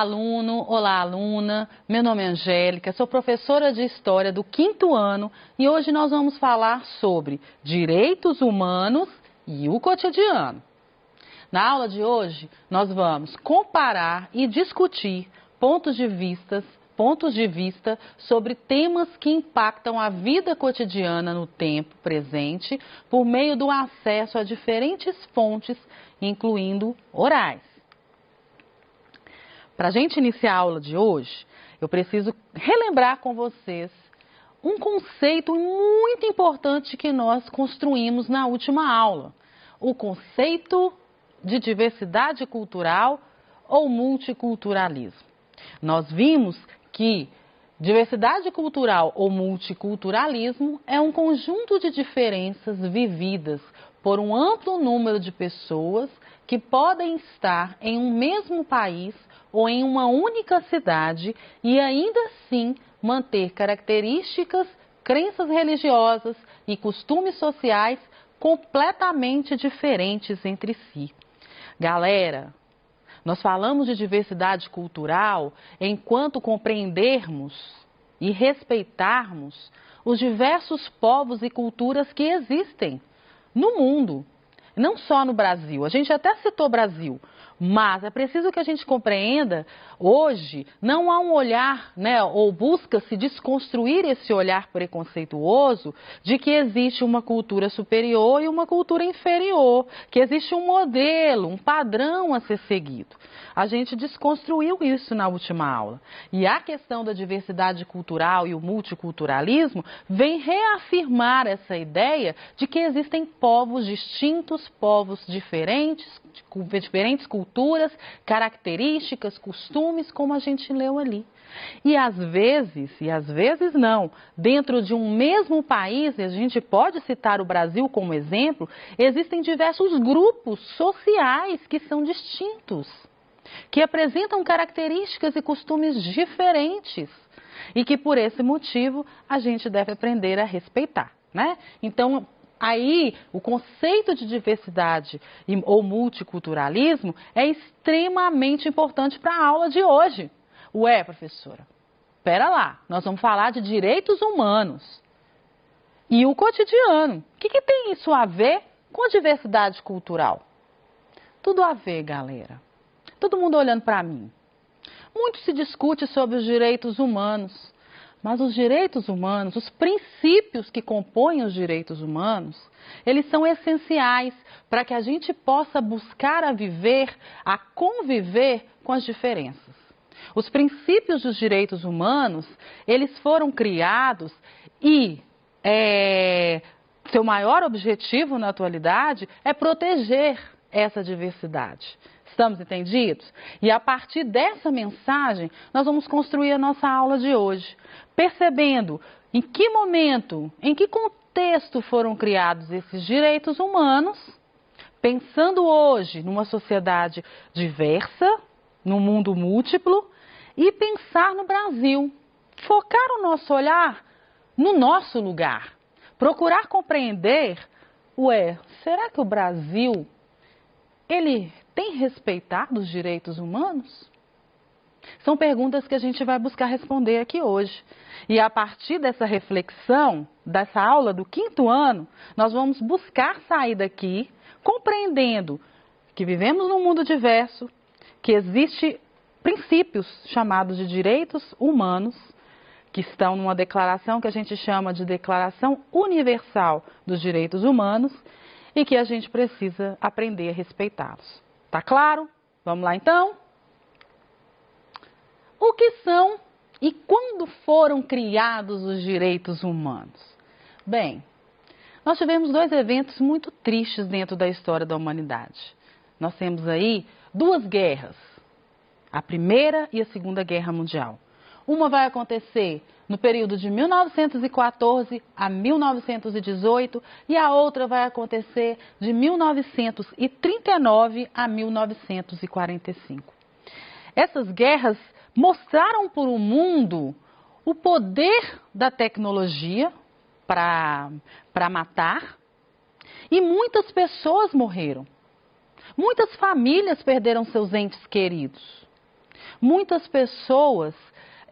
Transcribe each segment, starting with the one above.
aluno, olá aluna, meu nome é Angélica, sou professora de História do 5º ano e hoje nós vamos falar sobre direitos humanos e o cotidiano. Na aula de hoje, nós vamos comparar e discutir pontos de vista sobre temas que impactam a vida cotidiana no tempo presente por meio do acesso a diferentes fontes, incluindo orais. Para a gente iniciar a aula de hoje, eu preciso relembrar com vocês um conceito muito importante que nós construímos na última aula. O conceito de diversidade cultural ou multiculturalismo. Nós vimos que diversidade cultural ou multiculturalismo é um conjunto de diferenças vividas por um amplo número de pessoas que podem estar em um mesmo país ou em uma única cidade e ainda assim manter características, crenças religiosas e costumes sociais completamente diferentes entre si. Galera, nós falamos de diversidade cultural enquanto compreendermos e respeitarmos os diversos povos e culturas que existem no mundo, não só no Brasil. A gente até citou Brasil, mas é preciso que a gente compreenda, hoje não há um olhar, ou busca-se desconstruir esse olhar preconceituoso de que existe uma cultura superior e uma cultura inferior, que existe um modelo, um padrão a ser seguido. A gente desconstruiu isso na última aula. E a questão da diversidade cultural e o multiculturalismo vem reafirmar essa ideia de que existem povos distintos, povos diferentes, com diferentes culturas, características, costumes, como a gente leu ali. E às vezes não, dentro de um mesmo país, e a gente pode citar o Brasil como exemplo, existem diversos grupos sociais que são distintos, que apresentam características e costumes diferentes e que por esse motivo a gente deve aprender a respeitar, né? Então, aí, o conceito de diversidade ou multiculturalismo é extremamente importante para a aula de hoje. Ué, professora, espera lá, nós vamos falar de direitos humanos e o cotidiano. O que tem isso a ver com a diversidade cultural? Tudo a ver, galera. Todo mundo olhando para mim. Muito se discute sobre os direitos humanos. Mas os direitos humanos, os princípios que compõem os direitos humanos, eles são essenciais para que a gente possa buscar a viver, a conviver com as diferenças. Os princípios dos direitos humanos, eles foram criados e seu maior objetivo na atualidade é proteger essa diversidade. Estamos entendidos? E a partir dessa mensagem, nós vamos construir a nossa aula de hoje, percebendo em que momento, em que contexto foram criados esses direitos humanos, pensando hoje numa sociedade diversa, num mundo múltiplo, e pensar no Brasil, focar o nosso olhar no nosso lugar, procurar compreender, será que o Brasil, ele tem respeitado os direitos humanos? São perguntas que a gente vai buscar responder aqui hoje. E a partir dessa reflexão, dessa aula do 5º ano, nós vamos buscar sair daqui compreendendo que vivemos num mundo diverso, que existem princípios chamados de direitos humanos, que estão numa declaração que a gente chama de Declaração Universal dos Direitos Humanos, e que a gente precisa aprender a respeitá-los. Tá claro? Vamos lá então? O que são e quando foram criados os direitos humanos? Bem, nós tivemos 2 eventos muito tristes dentro da história da humanidade. Nós temos aí 2 guerras, a Primeira e a Segunda Guerra Mundial. Uma vai acontecer no período de 1914 a 1918 e a outra vai acontecer de 1939 a 1945. Essas guerras mostraram para o mundo o poder da tecnologia para matar e muitas pessoas morreram. Muitas famílias perderam seus entes queridos. Muitas pessoas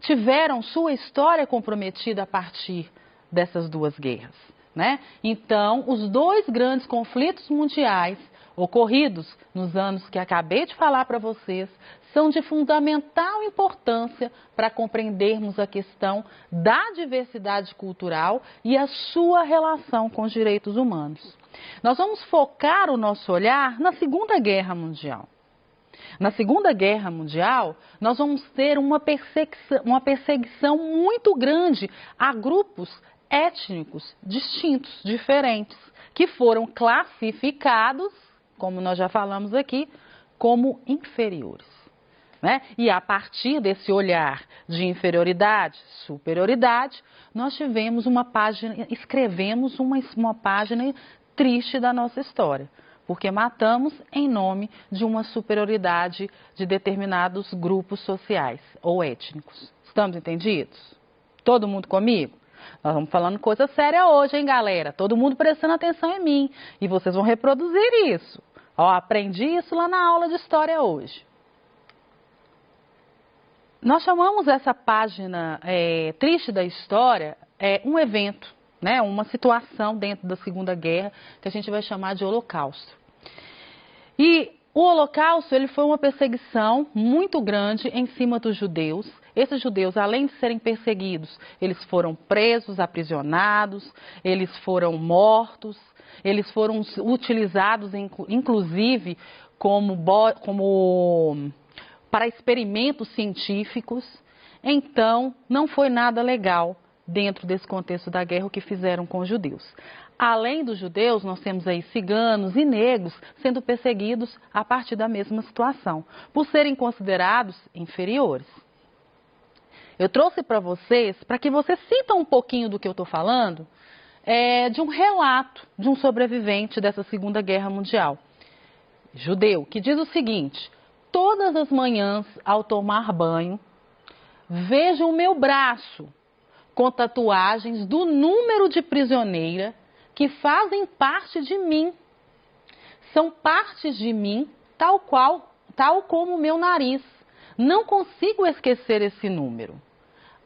tiveram sua história comprometida a partir dessas duas guerras, né? Então, os dois grandes conflitos mundiais ocorridos nos anos que acabei de falar para vocês são de fundamental importância para compreendermos a questão da diversidade cultural e a sua relação com os direitos humanos. Nós vamos focar o nosso olhar na Segunda Guerra Mundial. Na Segunda Guerra Mundial, nós vamos ter uma perseguição muito grande a grupos étnicos distintos, diferentes, que foram classificados, como nós já falamos aqui, como inferiores, né? E a partir desse olhar de inferioridade, superioridade, nós escrevemos uma página triste da nossa história. Porque matamos em nome de uma superioridade de determinados grupos sociais ou étnicos. Estamos entendidos? Todo mundo comigo? Nós vamos falando coisa séria hoje, hein, galera? Todo mundo prestando atenção em mim. E vocês vão reproduzir isso. Ó, aprendi isso lá na aula de história hoje. Nós chamamos essa página triste da história um evento, né, uma situação dentro da Segunda Guerra que a gente vai chamar de Holocausto. E o Holocausto ele foi uma perseguição muito grande em cima dos judeus. Esses judeus, além de serem perseguidos, eles foram presos, aprisionados, eles foram mortos, eles foram utilizados, inclusive, para experimentos científicos. Então, não foi nada legal dentro desse contexto da guerra o que fizeram com os judeus. Além dos judeus, nós temos aí ciganos e negros sendo perseguidos a partir da mesma situação, por serem considerados inferiores. Eu trouxe para vocês, para que vocês sintam um pouquinho do que eu estou falando, de um relato de um sobrevivente dessa Segunda Guerra Mundial, judeu, que diz o seguinte: todas as manhãs, ao tomar banho, vejo o meu braço com tatuagens do número de prisioneira que fazem parte de mim. São partes de mim, tal como o meu nariz. Não consigo esquecer esse número.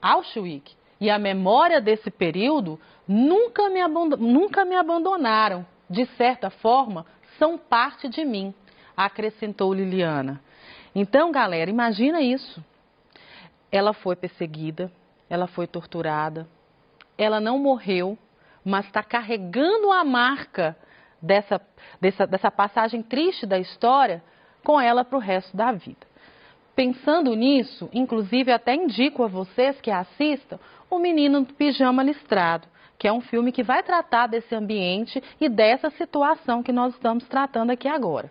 Auschwitz e a memória desse período nunca me abandonaram. De certa forma, são parte de mim, acrescentou Liliana. Então, galera, imagina isso. Ela foi perseguida, ela foi torturada, ela não morreu, mas está carregando a marca dessa passagem triste da história com ela para o resto da vida. Pensando nisso, inclusive até indico a vocês que assistam O Menino do Pijama Listrado, que é um filme que vai tratar desse ambiente e dessa situação que nós estamos tratando aqui agora.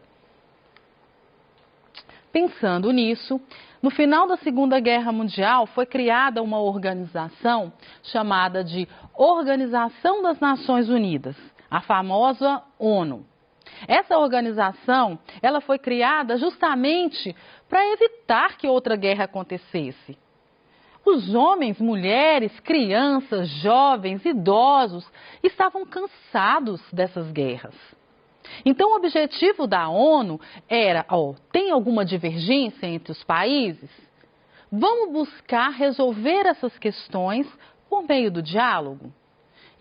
Pensando nisso, no final da Segunda Guerra Mundial foi criada uma organização chamada de Organização das Nações Unidas, a famosa ONU. Essa organização, ela foi criada justamente para evitar que outra guerra acontecesse. Os homens, mulheres, crianças, jovens, idosos estavam cansados dessas guerras. Então, o objetivo da ONU era, tem alguma divergência entre os países? Vamos buscar resolver essas questões por meio do diálogo?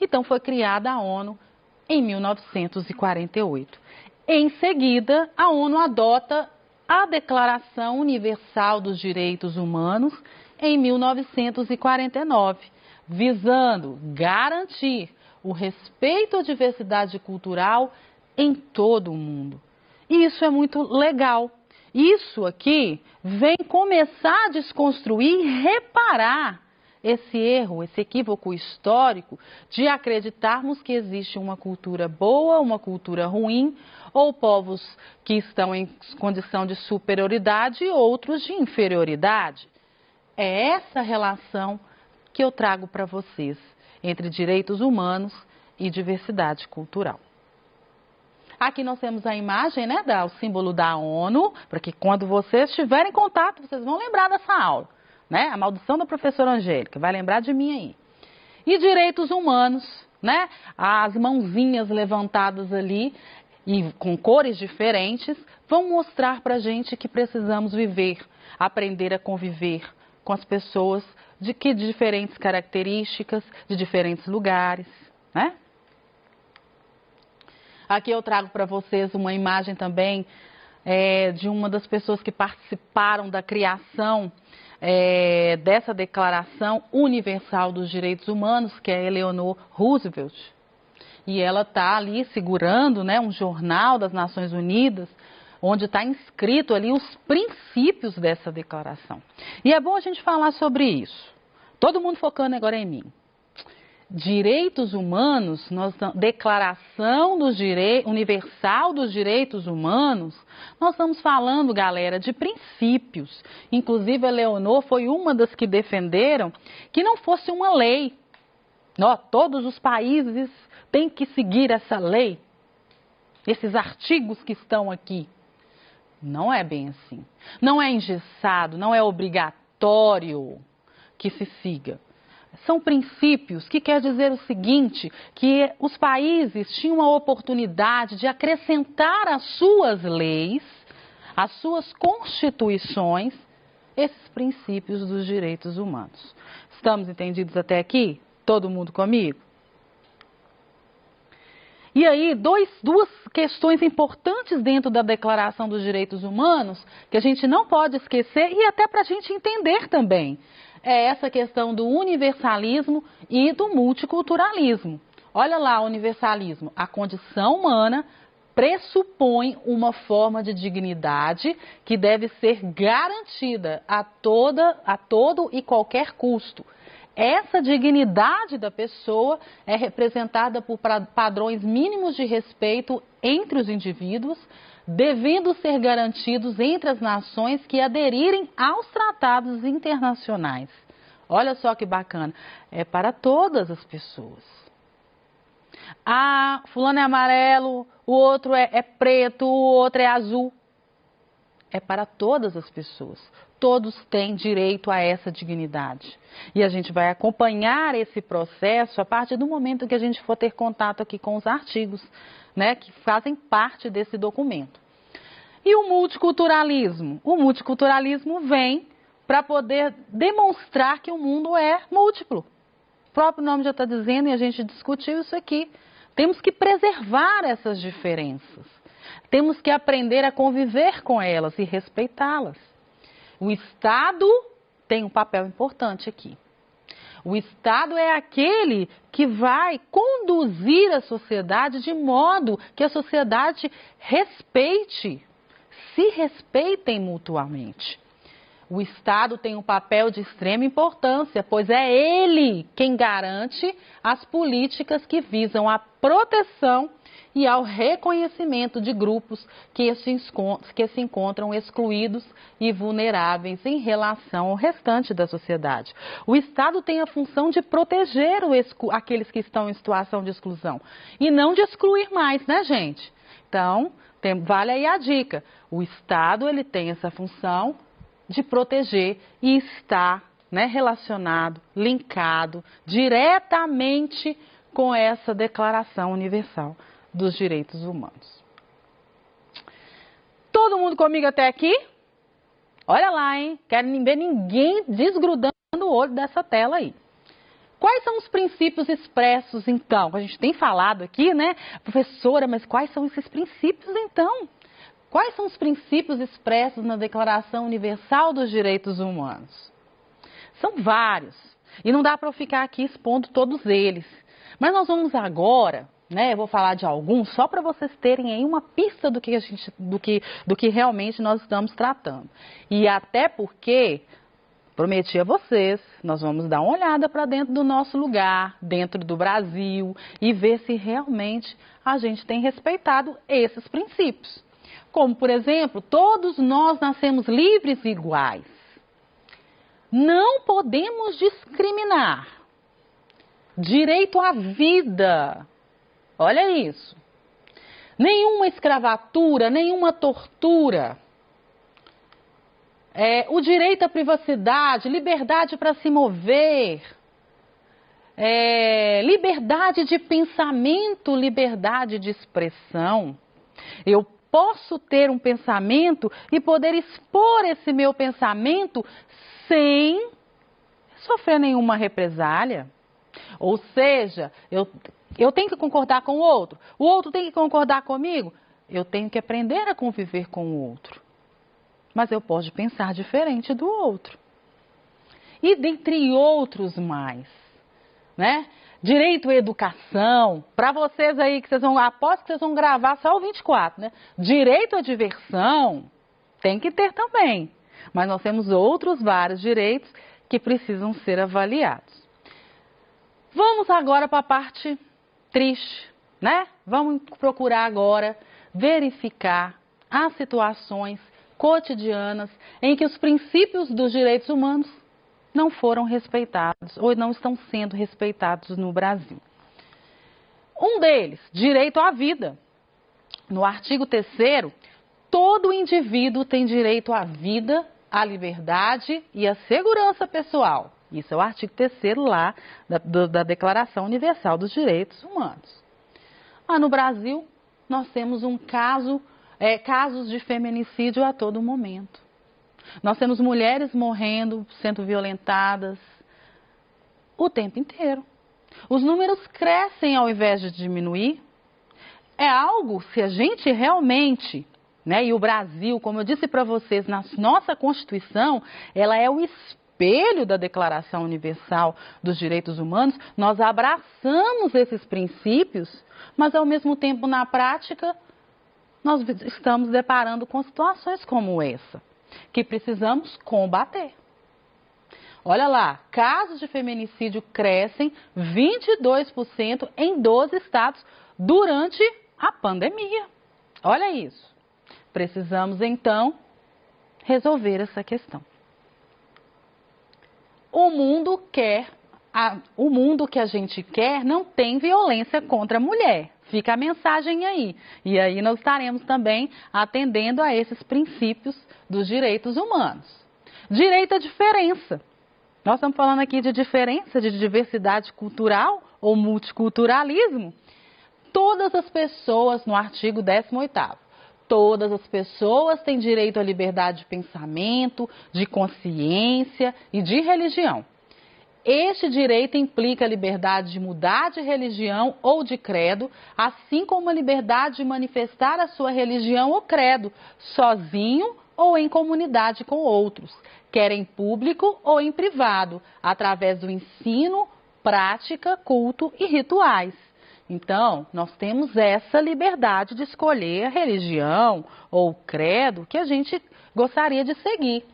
Então, foi criada a ONU em 1948. Em seguida, a ONU adota a Declaração Universal dos Direitos Humanos em 1949, visando garantir o respeito à diversidade cultural em todo o mundo. E isso é muito legal. Isso aqui vem começar a desconstruir e reparar esse erro, esse equívoco histórico de acreditarmos que existe uma cultura boa, uma cultura ruim, ou povos que estão em condição de superioridade e outros de inferioridade. É essa relação que eu trago para vocês entre direitos humanos e diversidade cultural. Aqui nós temos a imagem, né, o símbolo da ONU, para que quando vocês estiverem em contato, vocês vão lembrar dessa aula, né? A maldição da professora Angélica, vai lembrar de mim aí. E direitos humanos, né? As mãozinhas levantadas ali, e com cores diferentes, vão mostrar para a gente que precisamos viver, aprender a conviver com as pessoas de diferentes características, de diferentes lugares, né? Aqui eu trago para vocês uma imagem também de uma das pessoas que participaram da criação dessa Declaração Universal dos Direitos Humanos, que é Eleanor Roosevelt. E ela está ali segurando, né, um jornal das Nações Unidas, onde está inscrito ali os princípios dessa declaração. E é bom a gente falar sobre isso. Todo mundo focando agora em mim. Direitos humanos, Declaração Universal dos Direitos Humanos, nós estamos falando, galera, de princípios. Inclusive, a Eleanor foi uma das que defenderam que não fosse uma lei. Todos os países têm que seguir essa lei, esses artigos que estão aqui. Não é bem assim. Não é engessado, não é obrigatório que se siga. São princípios que quer dizer o seguinte, que os países tinham a oportunidade de acrescentar às suas leis, às suas constituições, esses princípios dos direitos humanos. Estamos entendidos até aqui? Todo mundo comigo? E aí, duas questões importantes dentro da Declaração dos Direitos Humanos, que a gente não pode esquecer e até para a gente entender também. É essa questão do universalismo e do multiculturalismo. Olha lá, o universalismo. A condição humana pressupõe uma forma de dignidade que deve ser garantida a todo e qualquer custo. Essa dignidade da pessoa é representada por padrões mínimos de respeito entre os indivíduos, devendo ser garantidos entre as nações que aderirem aos tratados internacionais. Olha só que bacana, é para todas as pessoas. Ah, fulano é amarelo, o outro é preto, o outro é azul. É para todas as pessoas. Todos têm direito a essa dignidade. E a gente vai acompanhar esse processo a partir do momento que a gente for ter contato aqui com os artigos, né, que fazem parte desse documento. E o multiculturalismo? O multiculturalismo vem para poder demonstrar que o mundo é múltiplo. O próprio nome já está dizendo e a gente discutiu isso aqui. Temos que preservar essas diferenças. Temos que aprender a conviver com elas e respeitá-las. O Estado tem um papel importante aqui. O Estado é aquele que vai conduzir a sociedade de modo que a sociedade se respeitem mutuamente. O Estado tem um papel de extrema importância, pois é ele quem garante as políticas que visam a proteção e ao reconhecimento de grupos que se encontram excluídos e vulneráveis em relação ao restante da sociedade. O Estado tem a função de proteger aqueles que estão em situação de exclusão e não de excluir mais, né, gente? Então, vale aí a dica. O Estado ele tem essa função de proteger e está, né, relacionado, linkado diretamente com essa Declaração Universal dos Direitos Humanos. Todo mundo comigo até aqui? Olha lá, hein? Quero ver ninguém desgrudando o olho dessa tela aí. Quais são os princípios expressos, então? A gente tem falado aqui, né? Professora, mas quais são esses princípios, então? Quais são os princípios expressos na Declaração Universal dos Direitos Humanos? São vários. E não dá para eu ficar aqui expondo todos eles. Mas nós vamos agora, né? Eu vou falar de alguns só para vocês terem aí uma pista do que realmente nós estamos tratando. E até porque prometi a vocês, nós vamos dar uma olhada para dentro do nosso lugar, dentro do Brasil, e ver se realmente a gente tem respeitado esses princípios. Como, por exemplo, todos nós nascemos livres e iguais. Não podemos discriminar. Direito à vida. Olha isso. Nenhuma escravatura, nenhuma tortura. O direito à privacidade, liberdade para se mover, liberdade de pensamento, liberdade de expressão. Eu posso ter um pensamento e poder expor esse meu pensamento sem sofrer nenhuma represália. Ou seja, eu tenho que concordar com o outro tem que concordar comigo. Eu tenho que aprender a conviver com o outro. Mas eu posso pensar diferente do outro. E dentre outros mais, né? Direito à educação, para vocês aí que aposto que vocês vão gravar só o 24, né? Direito à diversão, tem que ter também. Mas nós temos outros vários direitos que precisam ser avaliados. Vamos agora para a parte triste, né? Vamos procurar agora verificar as situações cotidianas em que os princípios dos direitos humanos não foram respeitados ou não estão sendo respeitados no Brasil. Um deles, direito à vida. No artigo 3º, todo indivíduo tem direito à vida, à liberdade e à segurança pessoal. Isso é o artigo 3º lá da Declaração Universal dos Direitos Humanos. No Brasil, nós temos casos de feminicídio a todo momento. Nós temos mulheres morrendo, sendo violentadas o tempo inteiro. Os números crescem ao invés de diminuir. É algo, se a gente realmente, né, e o Brasil, como eu disse para vocês, na nossa Constituição, ela é o espelho da Declaração Universal dos Direitos Humanos, nós abraçamos esses princípios, mas ao mesmo tempo, na prática, nós estamos deparando com situações como essa, que precisamos combater. Olha lá, casos de feminicídio crescem 22% em 12 estados durante a pandemia. Olha isso. Precisamos, então, resolver essa questão. O mundo que a gente quer não tem violência contra a mulher. Fica a mensagem aí. E aí nós estaremos também atendendo a esses princípios dos direitos humanos. Direito à diferença. Nós estamos falando aqui de diferença, de diversidade cultural ou multiculturalismo. Todas as pessoas, no artigo 18º, todas as pessoas têm direito à liberdade de pensamento, de consciência e de religião. Este direito implica a liberdade de mudar de religião ou de credo, assim como a liberdade de manifestar a sua religião ou credo, sozinho ou em comunidade com outros, quer em público ou em privado, através do ensino, prática, culto e rituais. Então, nós temos essa liberdade de escolher a religião ou credo que a gente gostaria de seguir.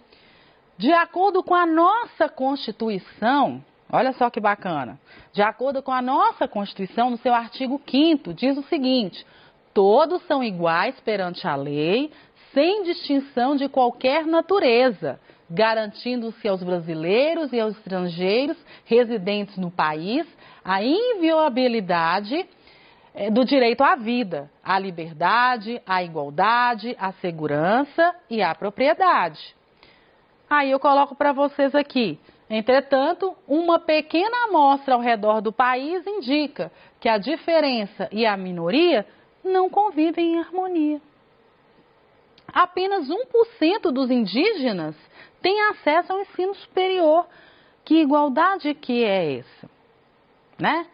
De acordo com a nossa Constituição, olha só que bacana, de acordo com a nossa Constituição, no seu artigo 5º, diz o seguinte: todos são iguais perante a lei, sem distinção de qualquer natureza, garantindo-se aos brasileiros e aos estrangeiros residentes no país a inviolabilidade do direito à vida, à liberdade, à igualdade, à segurança e à propriedade. Aí eu coloco para vocês aqui. Entretanto, uma pequena amostra ao redor do país indica que a diferença e a minoria não convivem em harmonia. Apenas 1% dos indígenas tem acesso ao ensino superior. Que igualdade que é essa? Né?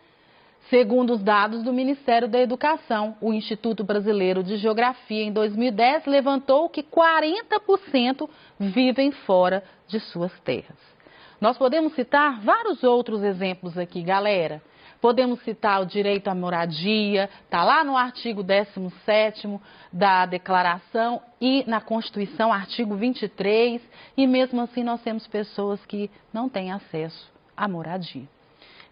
Segundo os dados do Ministério da Educação, o Instituto Brasileiro de Geografia, em 2010, levantou que 40% vivem fora de suas terras. Nós podemos citar vários outros exemplos aqui, galera. Podemos citar o direito à moradia, está lá no artigo 17º da Declaração e na Constituição, artigo 23, e mesmo assim nós temos pessoas que não têm acesso à moradia.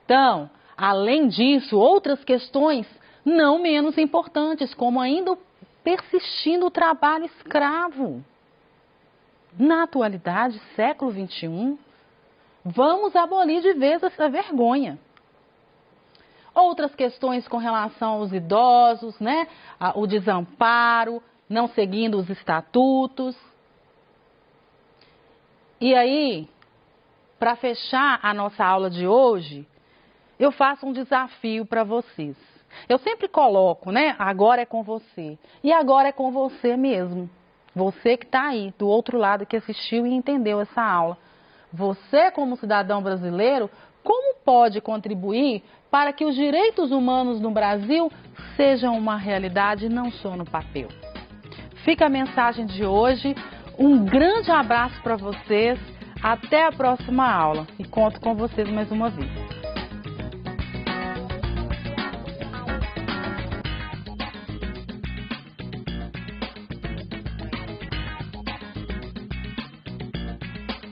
Então, além disso, outras questões não menos importantes, como ainda persistindo o trabalho escravo. Na atualidade, século XXI, vamos abolir de vez essa vergonha. Outras questões com relação aos idosos, né? O desamparo, não seguindo os estatutos. E aí, para fechar a nossa aula de hoje, eu faço um desafio para vocês. Eu sempre coloco, né? Agora é com você. E agora é com você mesmo. Você que está aí, do outro lado, que assistiu e entendeu essa aula. Você, como cidadão brasileiro, como pode contribuir para que os direitos humanos no Brasil sejam uma realidade, não só no papel? Fica a mensagem de hoje. Um grande abraço para vocês. Até a próxima aula. E conto com vocês mais uma vez.